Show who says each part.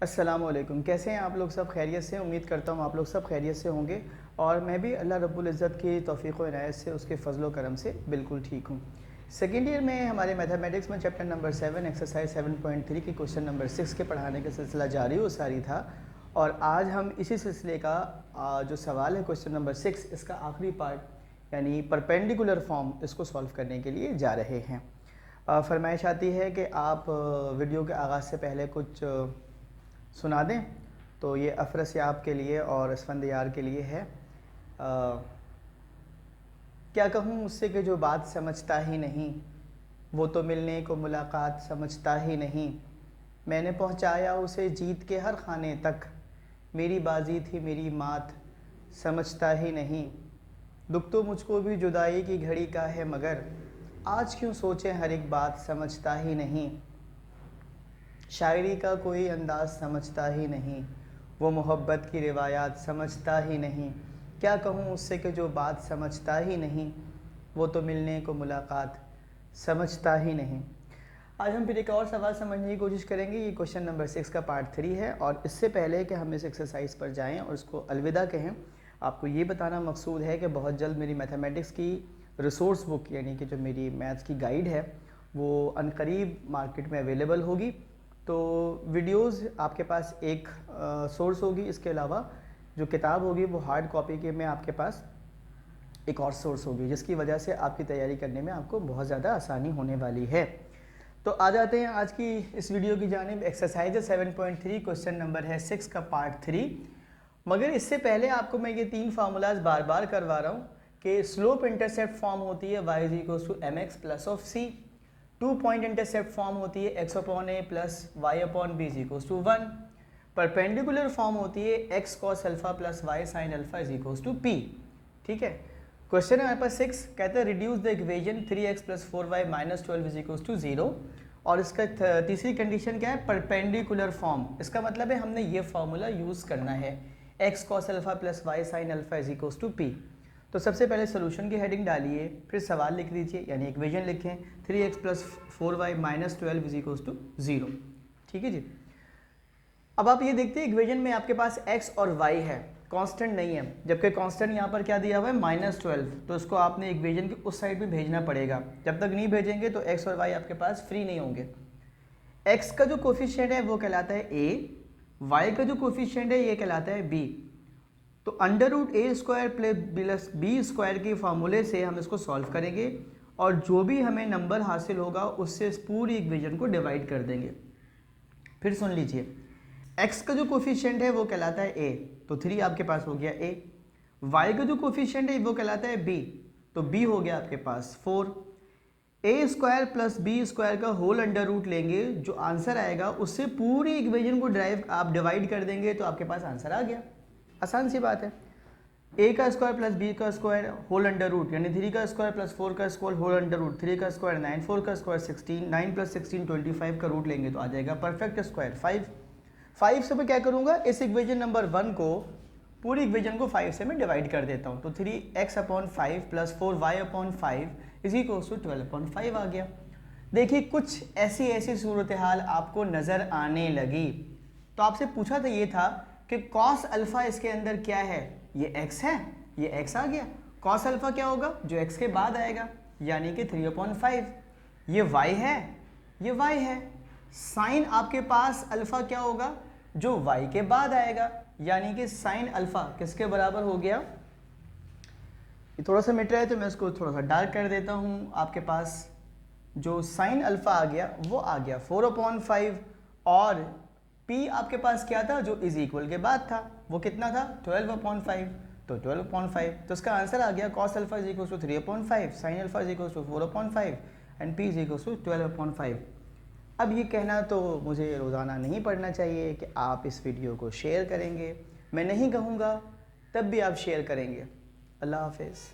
Speaker 1: अस्सलामुअलैकुम। कैसे हैं आप लोग? सब खैरियत से? उम्मीद करता हूँ आप लोग सब खैरियत से होंगे और मैं भी अल्लाह रब्बुल इज़्ज़त की तौफ़ीक़ व इनायत से उसके फ़ज़ल व करम से बिल्कुल ठीक हूँ। सेकेंड ईयर में हमारे मैथमेटिक्स में चैप्टर नंबर 7 एक्सरसाइज 7.3 की क्वेश्चन नंबर 6 के पढ़ाने का सिलसिला जारी व सारी था और आज हम इसी सिलसिले का जो सवाल है क्वेश्चन नंबर 6 इसका आखिरी पार्ट यानी परपेंडिकुलर फॉर्म इसको सॉल्व करने के लिए जा रहे हैं। फरमाइश आती है कि आप वीडियो के आगाज़ से पहले कुछ सुना दें, तो ये अफरस याब के लिए और असफंद यार के लिए है। क्या कहूँ उससे कि जो बात समझता ही नहीं, वो तो मिलने को मुलाकात समझता ही नहीं। मैंने पहुँचाया उसे जीत के हर खाने तक, मेरी बाजी थी मेरी मात समझता ही नहीं। दुख तो मुझको भी जुदाई की घड़ी का है, मगर आज क्यों सोचे हर एक बात समझता ही नहीं। शायरी का कोई अंदाज़ समझता ही नहीं, वो मोहब्बत की रिवायात समझता ही नहीं। क्या कहूँ उससे कि जो बात समझता ही नहीं, वो तो मिलने को मुलाकात समझता ही नहीं। आज हम फिर एक और सवाल समझने की कोशिश करेंगे। ये क्वेश्चन नंबर 6 का पार्ट 3 है और इससे पहले कि हम इस एक्सरसाइज पर जाएं और इसको अलविदा कहें, आपको ये बताना मकसूद है कि बहुत जल्द मेरी मैथमेटिक्स की रिसोर्स बुक यानी कि जो मेरी मैथ्स की गाइड है वो अनकरीब मार्केट में अवेलेबल होगी। तो वीडियोस आपके पास एक सोर्स होगी, इसके अलावा जो किताब होगी वो हार्ड कॉपी के में आपके पास एक और सोर्स होगी, जिसकी वजह से आपकी तैयारी करने में आपको बहुत ज़्यादा आसानी होने वाली है। तो आ जाते हैं आज की इस वीडियो की जानिब। एक्सरसाइज 7.3 क्वेश्चन नंबर है 6 का पार्ट 3। मगर इससे पहले आपको मैं ये 3 फार्मूलाज बार बार करवा रहा हूँ कि स्लोप इंटरसेप्ट फॉर्म होती है y = mx plus of c। 2 point intercept form होती है x/a plus y/b = 1। Perpendicular form होती है x cos alpha plus y sin alpha = p। ठीक है। क्वेश्चन है हमारे पास 6, कहते हैं reduce the equation 3x + 4y - 12 = 0। और इसका तीसरी कंडीशन क्या है? Perpendicular form. इसका मतलब है हमने ये फार्मूला यूज़ करना है, x cos alpha plus y sin alpha = p। तो सबसे पहले सोल्यूशन की हेडिंग डालिए, फिर सवाल लिख लीजिए यानी इक्वेशन लिखें 3x + 4y - 12 = 0। ठीक है जी। अब आप ये देखते हैं इक्वेशन में आपके पास x और y है, कांस्टेंट नहीं है, जबकि कांस्टेंट यहाँ पर क्या दिया हुआ है? -12। तो इसको आपने इक्वेशन के उस साइड भी भेजना पड़ेगा। जब तक नहीं भेजेंगे तो x और y आपके पास फ्री नहीं होंगे। x का जो कोफिशिएंट है वो कहलाता है a, y का जो कोफिशिएंट है ये कहलाता है b। तो √a² प्लस b² के फार्मूले से हम इसको सॉल्व करेंगे और जो भी हमें नंबर हासिल होगा उससे इस पूरी इक्वेशन को डिवाइड कर देंगे। फिर सुन लीजिए, x का जो कोफिशिएंट है वो कहलाता है a, तो 3 आपके पास हो गया a। y का जो कोफिशिएंट है वो कहलाता है b, तो b हो गया आपके पास 4। a² प्लस b² का होल अंडर रूट लेंगे, जो आंसर आएगा उससे पूरी इक्वेशन को आप डिवाइड कर देंगे तो आपके पास आंसर आ गया। आसान सी बात है। a² plus b² whole under root यानी 3² प्लस 4² होल अंडर रूट, 3² 9, 4² 16, 9 + 16 25 का रूट लेंगे तो आ जाएगा परफेक्ट स्क्वायर 5। 5 से मैं क्या करूँगा? इस इक्वेशन नंबर 1 को पूरी इक्वेशन को 5 से मैं डिवाइड कर देता हूँ, तो 3x/5 प्लस 4y/5 = 12/5 आ गया। देखिए कुछ ऐसी सूरत हाल आपको नज़र आने लगी। तो आपसे पूछा था ये था कि cos अल्फ़ा इसके अंदर क्या है? ये x है, ये x आ गया। cos अल्फ़ा क्या होगा? जो x के बाद आएगा, यानी कि 3/5। ये y है, ये y है। साइन आपके पास अल्फ़ा क्या होगा? जो y के बाद आएगा, यानी कि साइन अल्फ़ा किसके बराबर हो गया? ये थोड़ा सा मिट रहा है तो मैं इसको थोड़ा सा डार्क कर देता हूँ। आपके पास जो साइन अल्फ़ा आ गया वो आ गया 4/5 और p आपके पास क्या था? जो इज इक्वल के बाद था, वो कितना था? 12/5, तो 12/5। तो इसका आंसर आ गया cos alpha = 3/5, sine alpha = 4/5 and p = 12/5। अब ये कहना तो मुझे रोज़ाना नहीं पढ़ना चाहिए कि आप इस वीडियो को शेयर करेंगे। मैं नहीं कहूँगा तब भी आप शेयर करेंगे। अल्लाह हाफ़िज़।